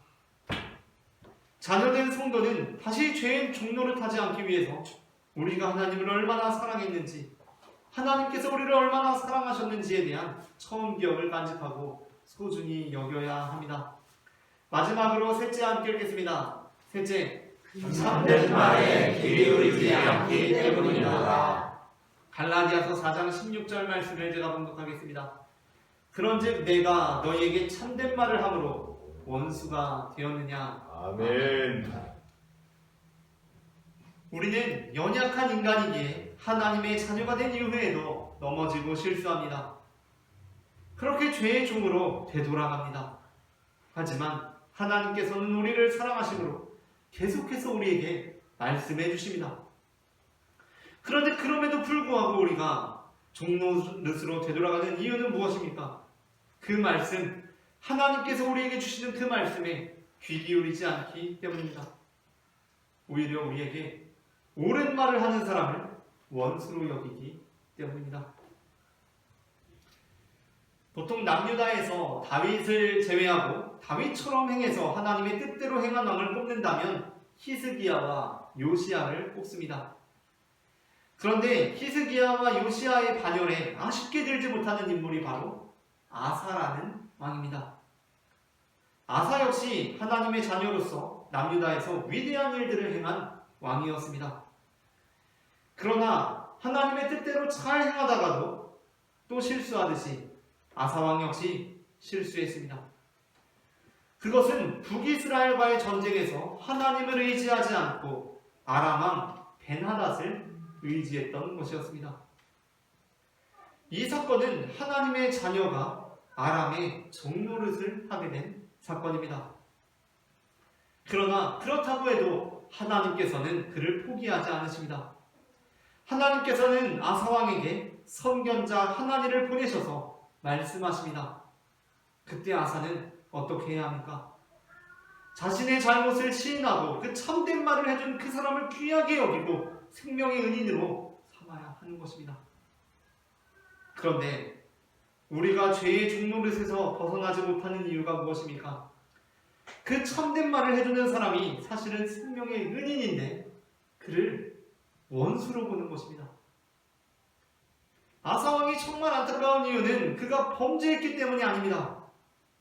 자녀된 성도는 다시 죄의 종노릇하지 않기 위해서 우리가 하나님을 얼마나 사랑했는지, 하나님께서 우리를 얼마나 사랑하셨는지에 대한 처음 기억을 간직하고 소중히 여겨야 합니다. 마지막으로 셋째 함께 읽겠습니다. 셋째, 참된 말에 귀 기울이지 않기 때문이다. 갈라디아서 4장 16절 말씀을 제가 봉독하겠습니다. 그런즉 내가 너희에게 참된 말을 함으로 원수가 되었느냐. 아멘. 우리는 연약한 인간이기에 하나님의 자녀가 된 이후에도 넘어지고 실수합니다. 그렇게 죄의 종으로 되돌아갑니다. 하지만 하나님께서는 우리를 사랑하심으로 계속해서 우리에게 말씀해 주십니다. 그런데 그럼에도 불구하고 우리가 종노릇으로 되돌아가는 이유는 무엇입니까? 그 말씀, 하나님께서 우리에게 주시는 그 말씀에 귀 기울이지 않기 때문입니다. 오히려 우리에게 옳은 말을 하는 사람을 원수로 여기기 때문입니다. 보통 남유다에서 다윗을 제외하고 다윗처럼 행해서 하나님의 뜻대로 행한 왕을 뽑는다면 히스기야와 요시야를 뽑습니다. 그런데 히스기야와 요시야의 반열에 아쉽게 들지 못하는 인물이 바로 아사라는 왕입니다. 아사 역시 하나님의 자녀로서 남유다에서 위대한 일들을 행한 왕이었습니다. 그러나 하나님의 뜻대로 잘 행하다가도 또 실수하듯이 아사왕 역시 실수했습니다. 그것은 북이스라엘과의 전쟁에서 하나님을 의지하지 않고 아람왕 벤하닷을 의지했던 것이었습니다. 이 사건은 하나님의 자녀가 아람의 종노릇을 하게 된 사건입니다. 그러나 그렇다고 해도 하나님께서는 그를 포기하지 않으십니다. 하나님께서는 아사왕에게 선견자 하나니를 보내셔서 말씀하십니다. 그때 아사는 어떻게 해야 합니까? 자신의 잘못을 시인하고 그 참된 말을 해준 그 사람을 귀하게 여기고 생명의 은인으로 삼아야 하는 것입니다. 그런데 우리가 죄의 종노릇에서 벗어나지 못하는 이유가 무엇입니까? 그 참된 말을 해주는 사람이 사실은 생명의 은인인데 그를 원수로 보는 것입니다. 아사왕이 정말 안타까운 이유는 그가 범죄했기 때문이 아닙니다.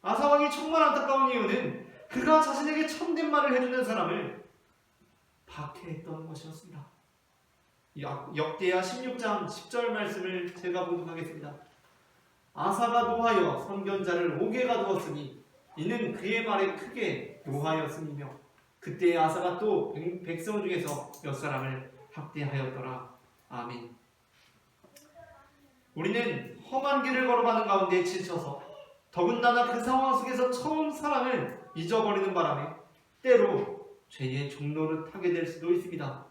아사왕이 정말 안타까운 이유는 그가 자신에게 참된 말을 해주는 사람을 박해했던 것이었습니다. 역대하 16장 10절 말씀을 제가 보도하겠습니다. 아사가 노하여 선견자를 옥에 가두었으니 이는 그의 말에 크게 노하였음이며 그때 아사가 또 백성 중에서 몇 사람을 학대하였더라. 아멘. 우리는 험한 길을 걸어가는 가운데 지쳐서 더군다나 그 상황 속에서 처음 사랑을 잊어버리는 바람에 때로 죄의 종로를 타게 될 수도 있습니다.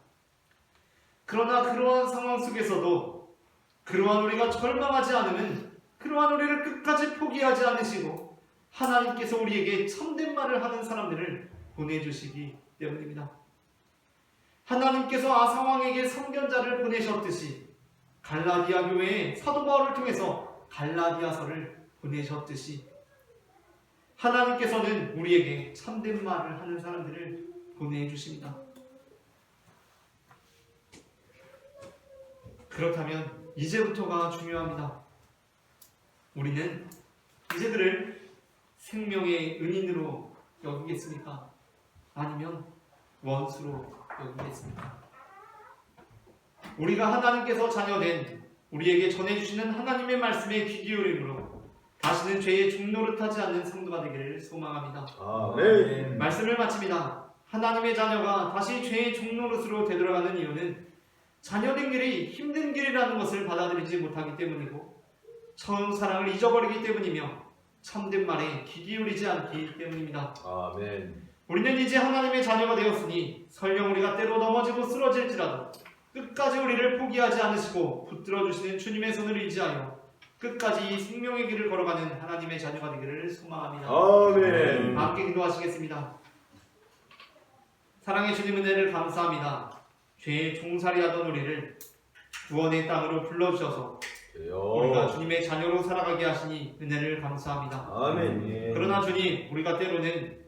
그러나 그러한 상황 속에서도 그러한 우리가 절망하지 않으면 그러한 우리를 끝까지 포기하지 않으시고 하나님께서 우리에게 참된 말을 하는 사람들을 보내주시기 때문입니다. 하나님께서 아사왕에게 선견자를 보내셨듯이 갈라디아 교회에 사도 바울을 통해서 갈라디아서를 보내셨듯이 하나님께서는 우리에게 참된 말을 하는 사람들을 보내주십니다. 그렇다면 이제부터가 중요합니다. 우리는 이제 그를 생명의 은인으로 여기겠습니까? 아니면 원수로 여기겠습니까? 우리가 하나님께서 자녀된 우리에게 전해주시는 하나님의 말씀에 귀 기울임으로 다시는 죄의 종노릇하지 않는 성도가 되기를 소망합니다. 아멘. 말씀을 마칩니다. 하나님의 자녀가 다시 죄의 종노릇으로 되돌아가는 이유는 자녀된 길이 힘든 길이라는 것을 받아들이지 못하기 때문이고 처음 사랑을 잊어버리기 때문이며 참된 말에 귀 기울이지 않기 때문입니다. 아멘. 우리는 이제 하나님의 자녀가 되었으니 설령 우리가 때로 넘어지고 쓰러질지라도 끝까지 우리를 포기하지 않으시고 붙들어 주시는 주님의 손을 의지하여 끝까지 이 생명의 길을 걸어가는 하나님의 자녀가 되기를 소망합니다. 아멘. 함께 기도하시겠습니다. 사랑의 주님 은혜를 감사합니다. 죄의 종살이하던 우리를 구원의 땅으로 불러주셔서 우리가 주님의 자녀로 살아가게 하시니 은혜를 감사합니다. 아멘. 그러나 주님, 우리가 때로는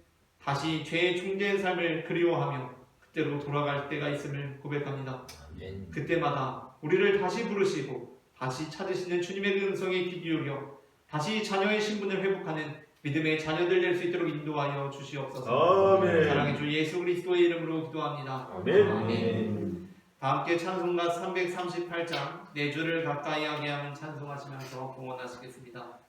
다시 죄의 종된 삶을 그리워하며 그때로 돌아갈 때가 있음을 고백합니다. 아멘. 그때마다 우리를 다시 부르시고 다시 찾으시는 주님의 음성에 귀 기울여 다시 자녀의 신분을 회복하는 믿음의 자녀들 될 수 있도록 인도하여 주시옵소서. 아멘. 사랑의 주 예수 그리스도의 이름으로 기도합니다. 아멘. 다 함께 찬송가 338장 내 주를 가까이 하게 하면 찬송하시면서 봉헌하시겠습니다.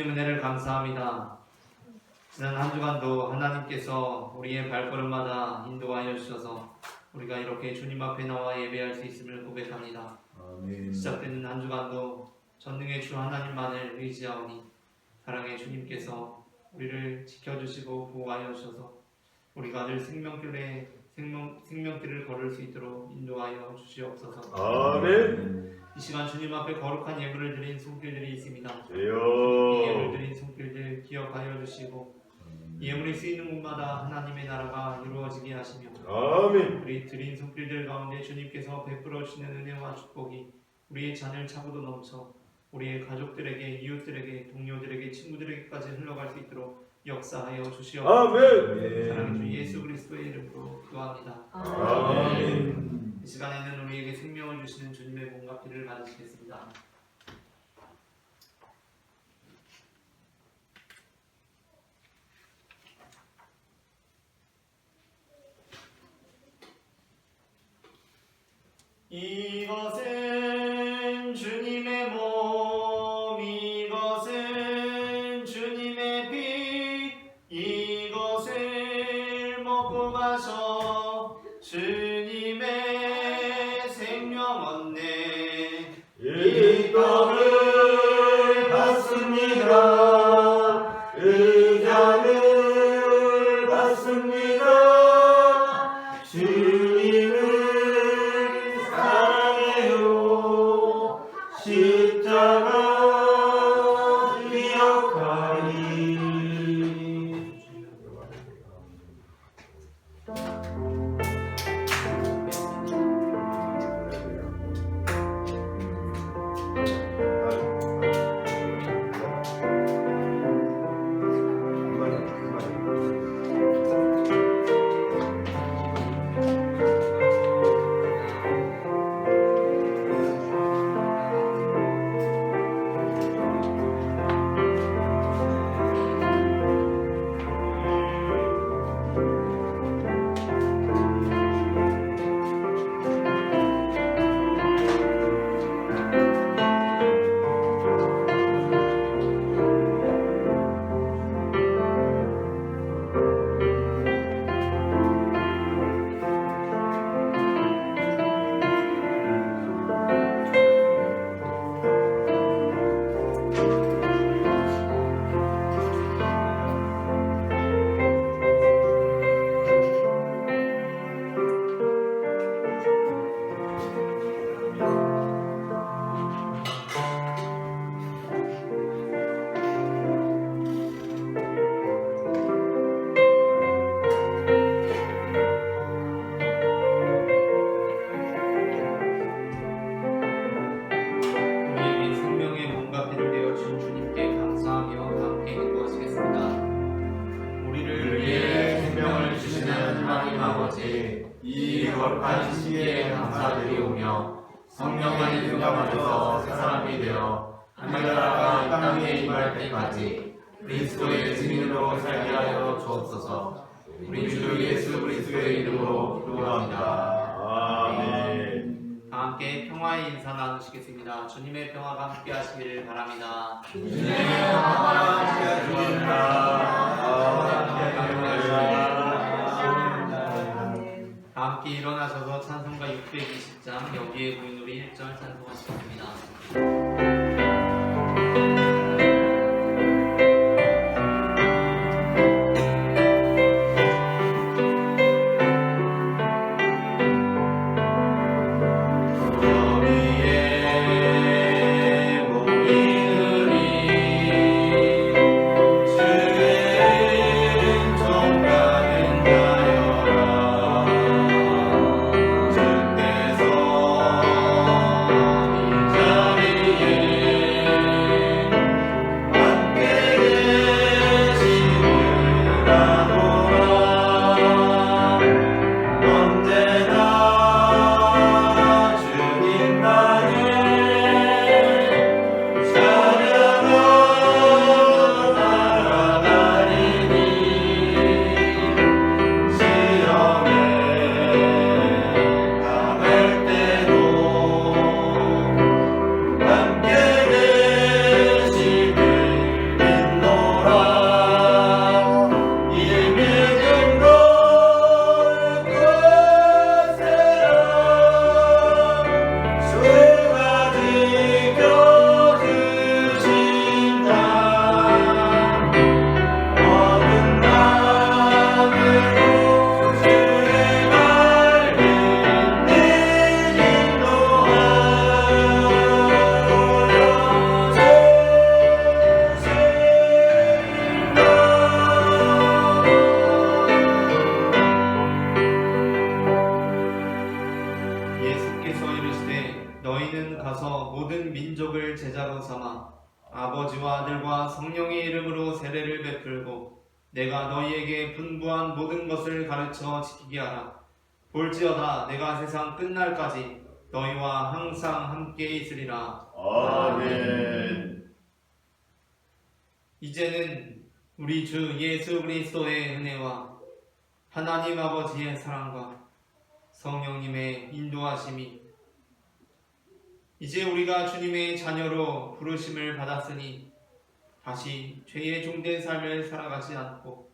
주신 은혜를 감사합니다. 지난 한 주간도 하나님께서 우리의 발걸음마다 인도하여 주셔서 우리가 이렇게 주님 앞에 나와 예배할 수 있음을 고백합니다. 아멘. 시작되는 한 주간도 전능의 주 하나님만을 의지하오니 사랑의 주님께서 우리를 지켜주시고 보호하여 주셔서 우리가 늘 생명길을 걸을 수 있도록 인도하여 주시옵소서. 아멘. 이 시간 주님 앞에 거룩한 예물을 드린 손길들이 있습니다. 이 예물 주여. 드린 손길들 기억하여 주시고 이 예물이 쓰이는 곳마다 하나님의 나라가 이루어지게 하시며 아멘. 우리 드린 손길들 가운데 주님께서 베풀어 주시는 은혜와 축복이 우리의 잔을 차고도 넘쳐 우리의 가족들에게, 이웃들에게, 동료들에게, 친구들에게까지 흘러갈 수 있도록 역사하여 주시옵소서. 아멘. 사랑의 주 예수 그리스도의 이름으로 기도합니다. 아멘. 이 시간에는 우리에게 생명을 주시는 주님의 몸과 피를 받으시겠습니다. 이것은 주님의 몸, 이것은 주님의 피, 이것을 먹고 마셔 주님의 생명 얻네. 이 떡을 받습니다. 이 잔을 받습니다. 주님을 사랑해요. 십자가 기억하리. 우리에게 생명의 몸과 피를 내어 주신 주님께 감사하며 함께 기도하시겠습니다. 우리를 위해 생명을 주시는 하나님 아버지, 이 거룩한 시기에 감사드리오며 성령의 능력 안에서 새 사람이 되어 하늘나라가 이 땅에 임할 때까지 그리스도의 증인으로 살게 하여 주옵소서. 우리 주 예수 그리스도의 이름으로 기도합니다. 아멘. 다 함께 평화의 인사 나누시겠습니다. 주님의 평화가 함께 하시기를 바랍니다. 주님의 평화가 함께 하시기를 다 함께 일어나셔서 찬송가 620장 여기에 보인 우리 1절 찬송하시겠습니다. 자 아들과 성령의 이름으로 세례를 베풀고 내가 너희에게 분부한 모든 것을 가르쳐 지키게 하라. 볼지어다 내가 세상 끝날까지 너희와 항상 함께 있으리라. 아멘. 이제는 우리 주 예수 그리스도의 은혜와 하나님 아버지의 사랑과 성령님의 인도하심이 이제 우리가 주님의 자녀로 부르심을 받았으니 다시 죄의 종된 삶을 살아가지 않고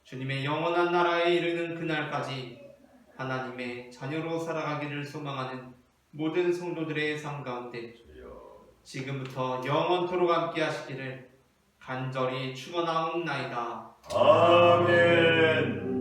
주님의 영원한 나라에 이르는 그날까지 하나님의 자녀로 살아가기를 소망하는 모든 성도들의 삶 가운데 지금부터 영원토록 함께 하시기를 간절히 축원하옵나이다. 아멘.